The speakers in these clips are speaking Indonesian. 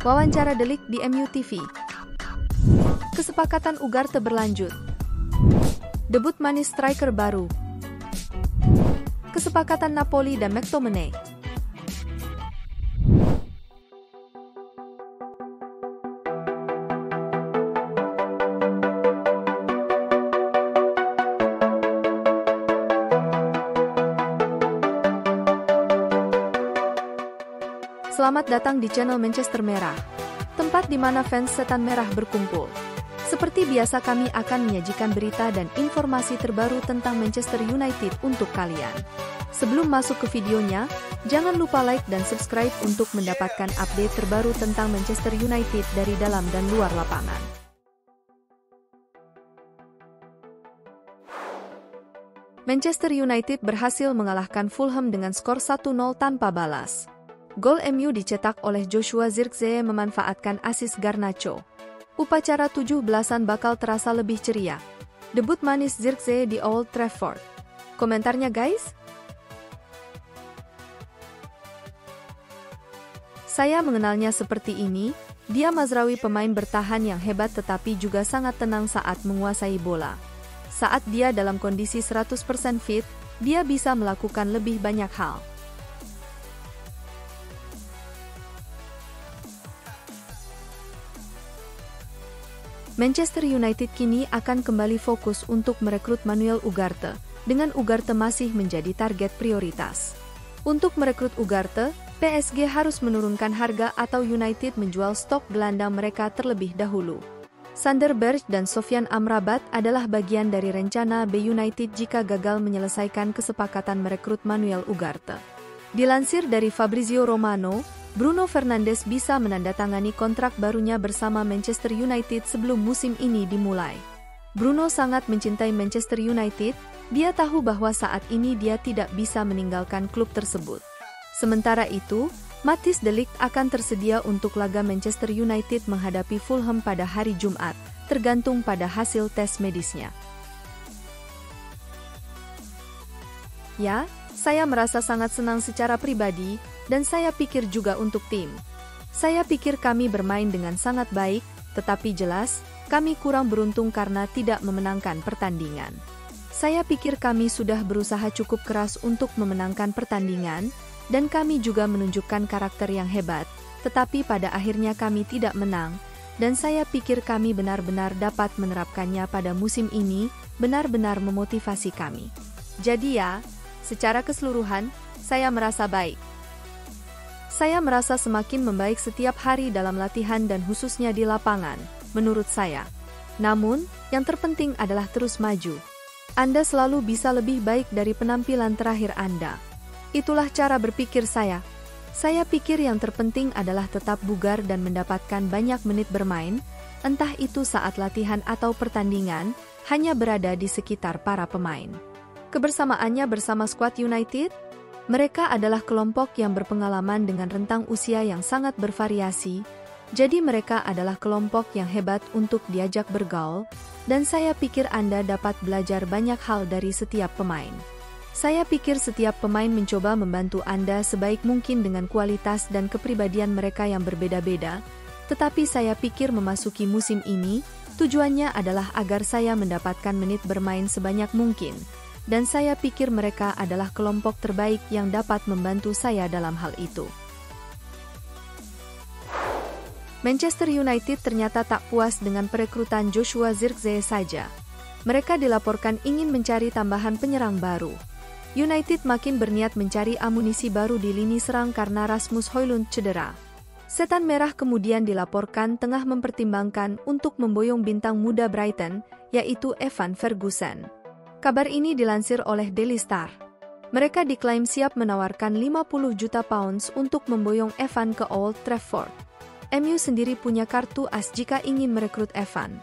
Wawancara De Ligt di MU TV. Kesepakatan Ugarte berlanjut. Debut manis striker baru. Kesepakatan Napoli dan McTominay. Selamat datang di channel Manchester Merah, tempat di mana fans setan merah berkumpul. Seperti biasa kami akan menyajikan berita dan informasi terbaru tentang Manchester United untuk kalian. Sebelum masuk ke videonya, jangan lupa like dan subscribe untuk mendapatkan update terbaru tentang Manchester United dari dalam dan luar lapangan. Manchester United berhasil mengalahkan Fulham dengan skor 1-0 tanpa balas. Gol MU dicetak oleh Joshua Zirkzee memanfaatkan asis Garnacho. Upacara 17-an bakal terasa lebih ceria. Debut manis Zirkzee di Old Trafford. Komentarnya guys? Saya mengenalnya seperti ini, dia Mazraoui, pemain bertahan yang hebat tetapi juga sangat tenang saat menguasai bola. Saat dia dalam kondisi 100% fit, dia bisa melakukan lebih banyak hal. Manchester United kini akan kembali fokus untuk merekrut Manuel Ugarte, dengan Ugarte masih menjadi target prioritas. Untuk merekrut Ugarte, PSG harus menurunkan harga atau United menjual stok gelandang mereka terlebih dahulu. Sander Berge dan Sofyan Amrabat adalah bagian dari rencana B United jika gagal menyelesaikan kesepakatan merekrut Manuel Ugarte. Dilansir dari Fabrizio Romano, Bruno Fernandes bisa menandatangani kontrak barunya bersama Manchester United sebelum musim ini dimulai. Bruno sangat mencintai Manchester United, dia tahu bahwa saat ini dia tidak bisa meninggalkan klub tersebut. Sementara itu, Matthijs De Ligt akan tersedia untuk laga Manchester United menghadapi Fulham pada hari Jumat, tergantung pada hasil tes medisnya. Ya, saya merasa sangat senang secara pribadi, dan saya pikir juga untuk tim. Saya pikir kami bermain dengan sangat baik, tetapi jelas, kami kurang beruntung karena tidak memenangkan pertandingan. Saya pikir kami sudah berusaha cukup keras untuk memenangkan pertandingan, dan kami juga menunjukkan karakter yang hebat, tetapi pada akhirnya kami tidak menang, dan saya pikir kami benar-benar dapat menerapkannya pada musim ini, benar-benar memotivasi kami. Jadi ya, secara keseluruhan, saya merasa baik. Saya merasa semakin membaik setiap hari dalam latihan dan khususnya di lapangan, menurut saya. Namun, yang terpenting adalah terus maju. Anda selalu bisa lebih baik dari penampilan terakhir Anda. Itulah cara berpikir saya. Saya pikir yang terpenting adalah tetap bugar dan mendapatkan banyak menit bermain, entah itu saat latihan atau pertandingan, hanya berada di sekitar para pemain. Kebersamaannya bersama skuad United? Mereka adalah kelompok yang berpengalaman dengan rentang usia yang sangat bervariasi, jadi mereka adalah kelompok yang hebat untuk diajak bergaul, dan saya pikir Anda dapat belajar banyak hal dari setiap pemain. Saya pikir setiap pemain mencoba membantu Anda sebaik mungkin dengan kualitas dan kepribadian mereka yang berbeda-beda, tetapi saya pikir memasuki musim ini, tujuannya adalah agar saya mendapatkan menit bermain sebanyak mungkin. Dan saya pikir mereka adalah kelompok terbaik yang dapat membantu saya dalam hal itu. Manchester United ternyata tak puas dengan perekrutan Joshua Zirkzee saja. Mereka dilaporkan ingin mencari tambahan penyerang baru. United makin berniat mencari amunisi baru di lini serang karena Rasmus Højlund cedera. Setan Merah kemudian dilaporkan tengah mempertimbangkan untuk memboyong bintang muda Brighton, yaitu Evan Ferguson. Kabar ini dilansir oleh Daily Star. Mereka diklaim siap menawarkan 50 juta pounds untuk memboyong Evan ke Old Trafford. MU sendiri punya kartu as jika ingin merekrut Evan.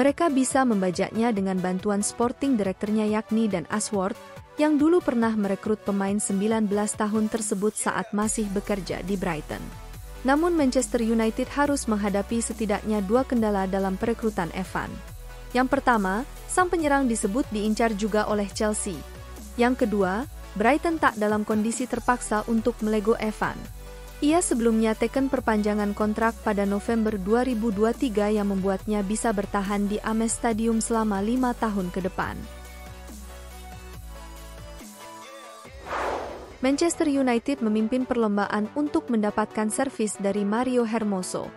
Mereka bisa membajaknya dengan bantuan sporting direkturnya yakni Dan Ashworth, yang dulu pernah merekrut pemain 19 tahun tersebut saat masih bekerja di Brighton. Namun Manchester United harus menghadapi setidaknya dua kendala dalam perekrutan Evan. Yang pertama, sang penyerang disebut diincar juga oleh Chelsea. Yang kedua, Brighton tak dalam kondisi terpaksa untuk melego Evan. Ia sebelumnya teken perpanjangan kontrak pada November 2023 yang membuatnya bisa bertahan di Amex Stadium selama 5 tahun ke depan. Manchester United memimpin perlombaan untuk mendapatkan servis dari Mario Hermoso.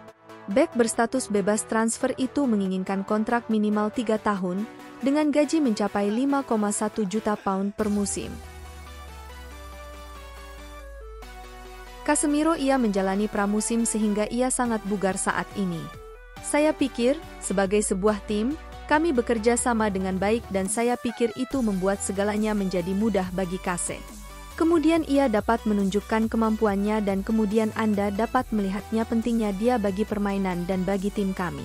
Bek berstatus bebas transfer itu menginginkan kontrak minimal 3 tahun, dengan gaji mencapai 5,1 juta pound per musim. Casemiro ia menjalani pramusim sehingga ia sangat bugar saat ini. Saya pikir, sebagai sebuah tim, kami bekerja sama dengan baik dan saya pikir itu membuat segalanya menjadi mudah bagi Kase. Kemudian ia dapat menunjukkan kemampuannya dan kemudian Anda dapat melihatnya pentingnya dia bagi permainan dan bagi tim kami.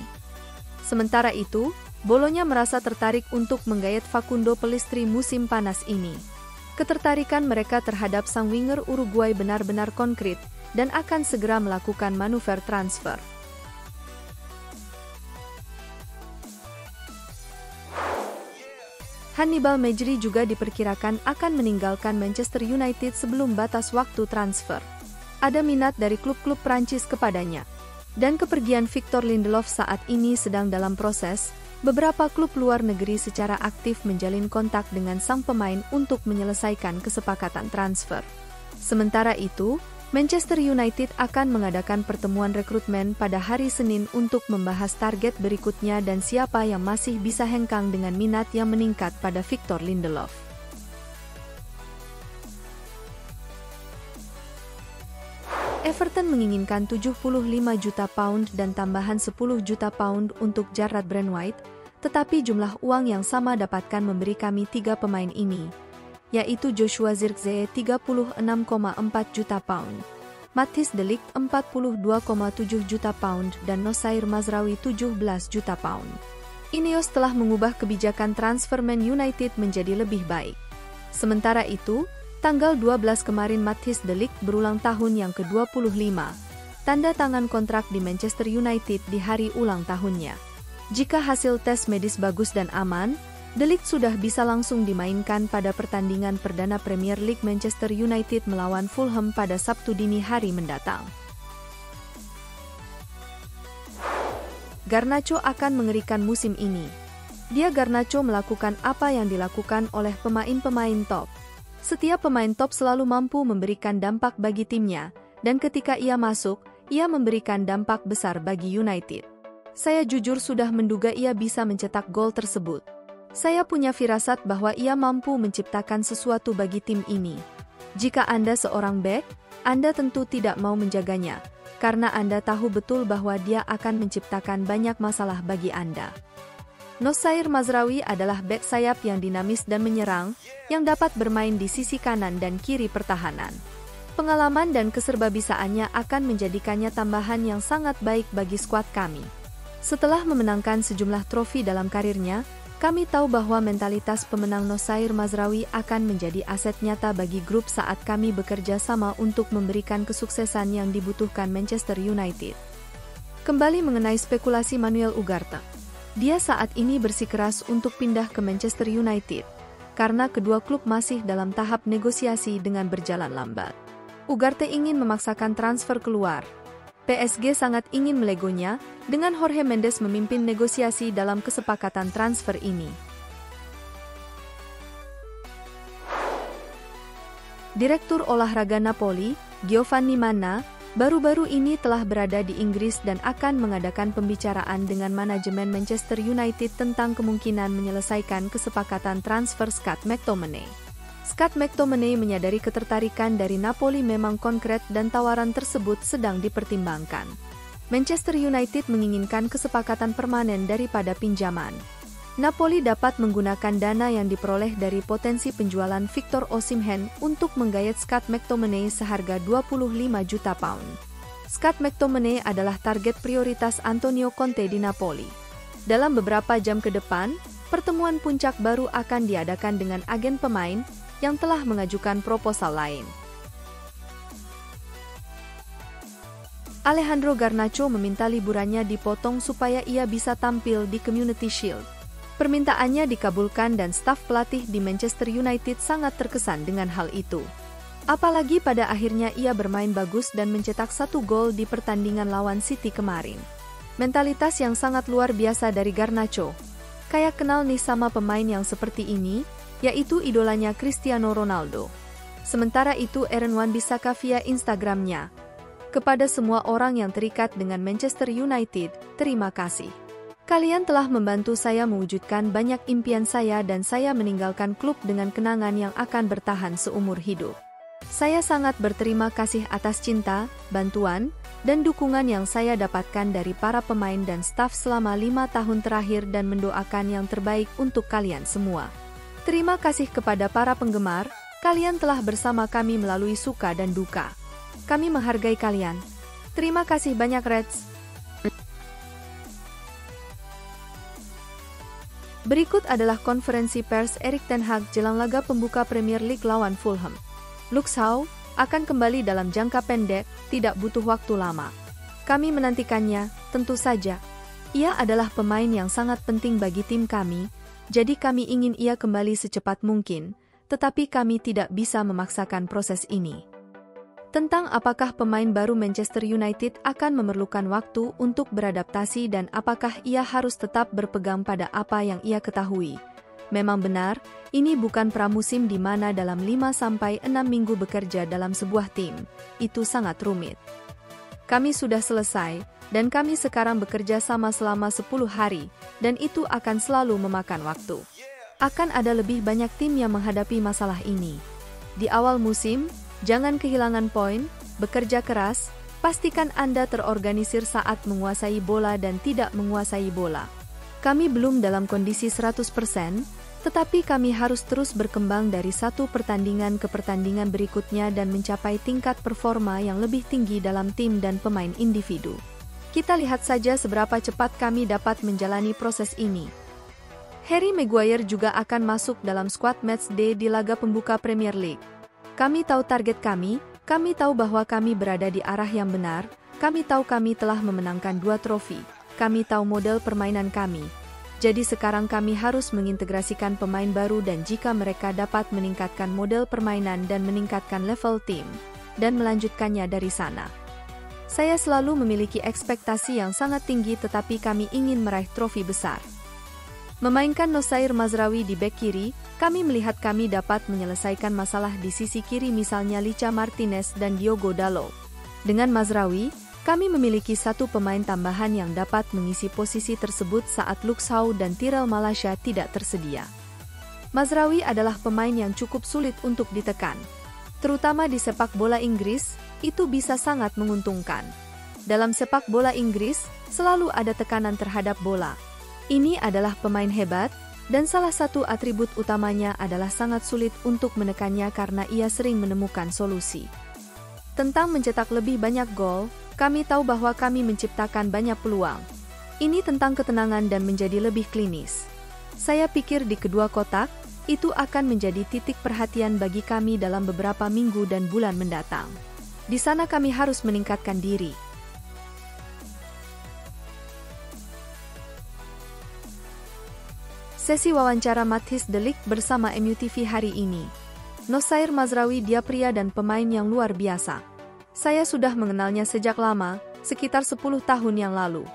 Sementara itu, Bolonya merasa tertarik untuk menggait Facundo Pellistri musim panas ini. Ketertarikan mereka terhadap sang winger Uruguay benar-benar konkret dan akan segera melakukan manuver transfer. Hannibal Mejbri juga diperkirakan akan meninggalkan Manchester United sebelum batas waktu transfer. Ada minat dari klub-klub Prancis kepadanya. Dan kepergian Victor Lindelof saat ini sedang dalam proses. Beberapa klub luar negeri secara aktif menjalin kontak dengan sang pemain untuk menyelesaikan kesepakatan transfer. Sementara itu, Manchester United akan mengadakan pertemuan rekrutmen pada hari Senin untuk membahas target berikutnya dan siapa yang masih bisa hengkang dengan minat yang meningkat pada Victor Lindelof. Everton menginginkan 75 juta pound dan tambahan 10 juta pound untuk Jarrad Brandwhite, tetapi jumlah uang yang sama dapatkan memberi kami 3 pemain ini, yaitu Joshua Zirkzee 36,4 juta pound, Matthijs de Ligt 42,7 juta pound dan Nosair Mazraoui 17 juta pound. Ineos telah mengubah kebijakan transfer Man United menjadi lebih baik. Sementara itu, tanggal 12 kemarin Matthijs de Ligt berulang tahun yang ke-25, tanda tangan kontrak di Manchester United di hari ulang tahunnya. Jika hasil tes medis bagus dan aman, de Ligt sudah bisa langsung dimainkan pada pertandingan perdana Premier League Manchester United melawan Fulham pada Sabtu dini hari mendatang. Garnacho akan mengerikan musim ini. Garnacho melakukan apa yang dilakukan oleh pemain-pemain top. Setiap pemain top selalu mampu memberikan dampak bagi timnya, dan ketika ia masuk, ia memberikan dampak besar bagi United. Saya jujur sudah menduga ia bisa mencetak gol tersebut. Saya punya firasat bahwa ia mampu menciptakan sesuatu bagi tim ini. Jika Anda seorang bek, Anda tentu tidak mau menjaganya, karena Anda tahu betul bahwa dia akan menciptakan banyak masalah bagi Anda. Nosair Mazraoui adalah bek sayap yang dinamis dan menyerang, yang dapat bermain di sisi kanan dan kiri pertahanan. Pengalaman dan keserbabisaannya akan menjadikannya tambahan yang sangat baik bagi skuad kami. Setelah memenangkan sejumlah trofi dalam karirnya, kami tahu bahwa mentalitas pemenang Nosair Mazraoui akan menjadi aset nyata bagi grup saat kami bekerja sama untuk memberikan kesuksesan yang dibutuhkan Manchester United. Kembali mengenai spekulasi Manuel Ugarte. Dia saat ini bersikeras untuk pindah ke Manchester United, karena kedua klub masih dalam tahap negosiasi dengan berjalan lambat. Ugarte ingin memaksakan transfer keluar. PSG sangat ingin melegonya, dengan Jorge Mendes memimpin negosiasi dalam kesepakatan transfer ini. Direktur olahraga Napoli, Giovanni Manna, baru-baru ini telah berada di Inggris dan akan mengadakan pembicaraan dengan manajemen Manchester United tentang kemungkinan menyelesaikan kesepakatan transfer Scott McTominay. Scott McTominay menyadari ketertarikan dari Napoli memang konkret dan tawaran tersebut sedang dipertimbangkan. Manchester United menginginkan kesepakatan permanen daripada pinjaman. Napoli dapat menggunakan dana yang diperoleh dari potensi penjualan Victor Osimhen untuk menggait Scott McTominay seharga 25 juta pound. Scott McTominay adalah target prioritas Antonio Conte di Napoli. Dalam beberapa jam ke depan, pertemuan puncak baru akan diadakan dengan agen pemain yang telah mengajukan proposal lain. Alejandro Garnacho meminta liburannya dipotong supaya ia bisa tampil di Community Shield. Permintaannya dikabulkan dan staf pelatih di Manchester United sangat terkesan dengan hal itu. Apalagi pada akhirnya ia bermain bagus dan mencetak 1 gol di pertandingan lawan City kemarin. Mentalitas yang sangat luar biasa dari Garnacho. Kayak kenal nih sama pemain yang seperti ini, yaitu idolanya Cristiano Ronaldo. Sementara itu Aaron Wan-Bissaka via Instagramnya. Kepada semua orang yang terikat dengan Manchester United, terima kasih. Kalian telah membantu saya mewujudkan banyak impian saya dan saya meninggalkan klub dengan kenangan yang akan bertahan seumur hidup. Saya sangat berterima kasih atas cinta, bantuan, dan dukungan yang saya dapatkan dari para pemain dan staf selama 5 tahun terakhir dan mendoakan yang terbaik untuk kalian semua. Terima kasih kepada para penggemar, kalian telah bersama kami melalui suka dan duka. Kami menghargai kalian. Terima kasih banyak Reds. Berikut adalah konferensi pers Erik ten Hag jelang laga pembuka Premier League lawan Fulham. Luke Shaw akan kembali dalam jangka pendek, tidak butuh waktu lama. Kami menantikannya, tentu saja. Ia adalah pemain yang sangat penting bagi tim kami, jadi kami ingin ia kembali secepat mungkin, tetapi kami tidak bisa memaksakan proses ini. Tentang apakah pemain baru Manchester United akan memerlukan waktu untuk beradaptasi dan apakah ia harus tetap berpegang pada apa yang ia ketahui. Memang benar, ini bukan pramusim di mana dalam 5-6 minggu bekerja dalam sebuah tim, itu sangat rumit. Kami sudah selesai, dan kami sekarang bekerja sama selama 10 hari, dan itu akan selalu memakan waktu. Akan ada lebih banyak tim yang menghadapi masalah ini. Di awal musim, jangan kehilangan poin, bekerja keras, pastikan Anda terorganisir saat menguasai bola dan tidak menguasai bola. Kami belum dalam kondisi 100%, tetapi kami harus terus berkembang dari satu pertandingan ke pertandingan berikutnya dan mencapai tingkat performa yang lebih tinggi dalam tim dan pemain individu. Kita lihat saja seberapa cepat kami dapat menjalani proses ini. Harry Maguire juga akan masuk dalam squad matchday di laga pembuka Premier League. Kami tahu target kami tahu bahwa kami berada di arah yang benar, kami tahu kami telah memenangkan 2 trofi. Kami tahu model permainan kami. Jadi sekarang kami harus mengintegrasikan pemain baru dan jika mereka dapat meningkatkan model permainan dan meningkatkan level tim, dan melanjutkannya dari sana. Saya selalu memiliki ekspektasi yang sangat tinggi tetapi kami ingin meraih trofi besar. Memainkan Nosair Mazraoui di bek kiri, kami melihat kami dapat menyelesaikan masalah di sisi kiri misalnya Licha Martinez dan Diogo Dalot. Dengan Mazraoui, kami memiliki satu pemain tambahan yang dapat mengisi posisi tersebut saat Luke Shaw dan Tyrell Malacia tidak tersedia. Mazraoui adalah pemain yang cukup sulit untuk ditekan. Terutama di sepak bola Inggris, itu bisa sangat menguntungkan. Dalam sepak bola Inggris, selalu ada tekanan terhadap bola. Ini adalah pemain hebat, dan salah satu atribut utamanya adalah sangat sulit untuk menekannya karena ia sering menemukan solusi. Tentang mencetak lebih banyak gol, kami tahu bahwa kami menciptakan banyak peluang. Ini tentang ketenangan dan menjadi lebih klinis. Saya pikir di kedua kotak, itu akan menjadi titik perhatian bagi kami dalam beberapa minggu dan bulan mendatang. Di sana kami harus meningkatkan diri. Sesi wawancara Matthijs de Ligt bersama MUTV hari ini. Nosair Mazraoui dia pria dan pemain yang luar biasa. Saya sudah mengenalnya sejak lama, sekitar 10 tahun yang lalu.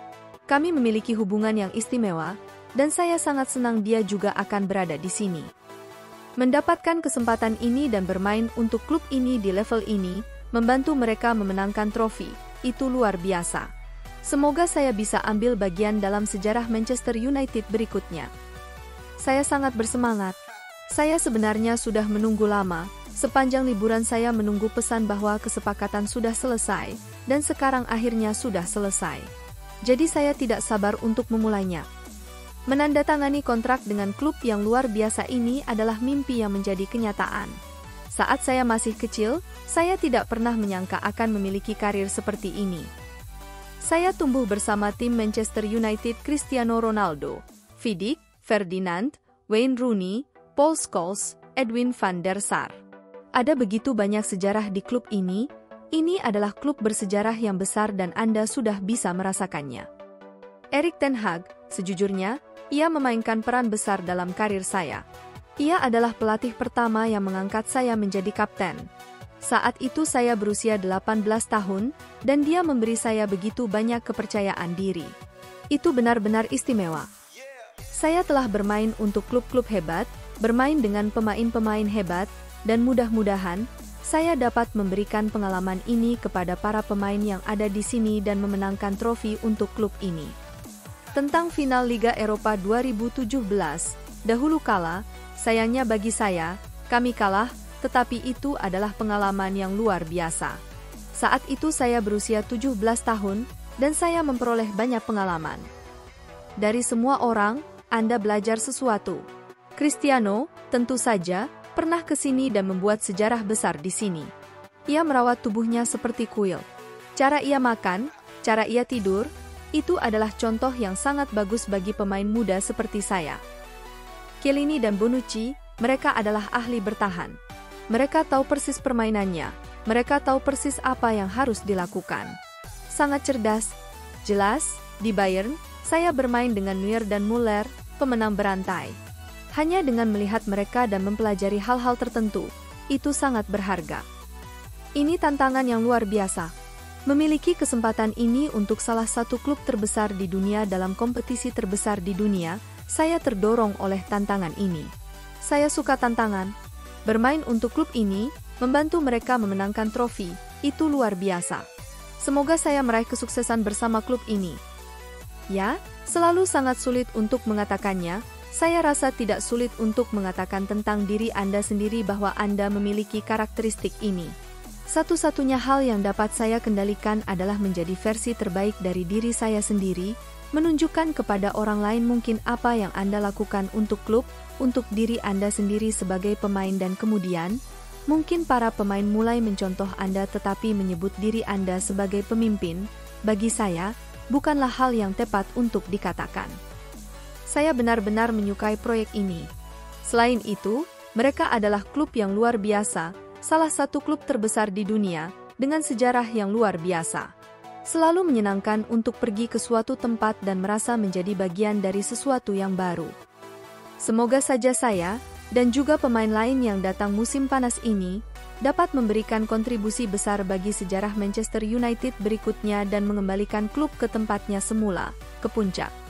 Kami memiliki hubungan yang istimewa, dan saya sangat senang dia juga akan berada di sini. Mendapatkan kesempatan ini dan bermain untuk klub ini di level ini, membantu mereka memenangkan trofi, itu luar biasa. Semoga saya bisa ambil bagian dalam sejarah Manchester United berikutnya. Saya sangat bersemangat. Saya sebenarnya sudah menunggu lama. Sepanjang liburan saya menunggu pesan bahwa kesepakatan sudah selesai, dan sekarang akhirnya sudah selesai. Jadi saya tidak sabar untuk memulainya. Menandatangani kontrak dengan klub yang luar biasa ini adalah mimpi yang menjadi kenyataan. Saat saya masih kecil, saya tidak pernah menyangka akan memiliki karir seperti ini. Saya tumbuh bersama tim Manchester United Cristiano Ronaldo, Vidic, Ferdinand, Wayne Rooney, Paul Scholes, Edwin van der Sar. Ada begitu banyak sejarah di klub ini adalah klub bersejarah yang besar dan Anda sudah bisa merasakannya. Erik ten Hag, sejujurnya, ia memainkan peran besar dalam karir saya. Ia adalah pelatih pertama yang mengangkat saya menjadi kapten. Saat itu saya berusia 18 tahun, dan dia memberi saya begitu banyak kepercayaan diri. Itu benar-benar istimewa. Saya telah bermain untuk klub-klub hebat, bermain dengan pemain-pemain hebat, dan mudah-mudahan saya dapat memberikan pengalaman ini kepada para pemain yang ada di sini dan memenangkan trofi untuk klub ini. Tentang final Liga Eropa 2017, dahulu kala, sayangnya bagi saya, kami kalah, tetapi itu adalah pengalaman yang luar biasa. Saat itu saya berusia 17 tahun, dan saya memperoleh banyak pengalaman. Dari semua orang, Anda belajar sesuatu. Cristiano, tentu saja, pernah ke sini dan membuat sejarah besar di sini. Ia merawat tubuhnya seperti kuil. Cara ia makan, cara ia tidur, itu adalah contoh yang sangat bagus bagi pemain muda seperti saya. Chiellini dan Bonucci, mereka adalah ahli bertahan. Mereka tahu persis permainannya, mereka tahu persis apa yang harus dilakukan. Sangat cerdas. Jelas, di Bayern, saya bermain dengan Neuer dan Müller, pemenang berantai. Hanya dengan melihat mereka dan mempelajari hal-hal tertentu, itu sangat berharga. Ini tantangan yang luar biasa. Memiliki kesempatan ini untuk salah satu klub terbesar di dunia dalam kompetisi terbesar di dunia, saya terdorong oleh tantangan ini. Saya suka tantangan. Bermain untuk klub ini, membantu mereka memenangkan trofi, itu luar biasa. Semoga saya meraih kesuksesan bersama klub ini. Ya, selalu sangat sulit untuk mengatakannya, saya rasa tidak sulit untuk mengatakan tentang diri Anda sendiri bahwa Anda memiliki karakteristik ini. Satu-satunya hal yang dapat saya kendalikan adalah menjadi versi terbaik dari diri saya sendiri, menunjukkan kepada orang lain mungkin apa yang Anda lakukan untuk klub, untuk diri Anda sendiri sebagai pemain dan kemudian, mungkin para pemain mulai mencontoh Anda tetapi menyebut diri Anda sebagai pemimpin, bagi saya, bukanlah hal yang tepat untuk dikatakan. Saya benar-benar menyukai proyek ini. Selain itu, mereka adalah klub yang luar biasa, salah satu klub terbesar di dunia, dengan sejarah yang luar biasa. Selalu menyenangkan untuk pergi ke suatu tempat dan merasa menjadi bagian dari sesuatu yang baru. Semoga saja saya, dan juga pemain lain yang datang musim panas ini, dapat memberikan kontribusi besar bagi sejarah Manchester United berikutnya dan mengembalikan klub ke tempatnya semula, ke puncak.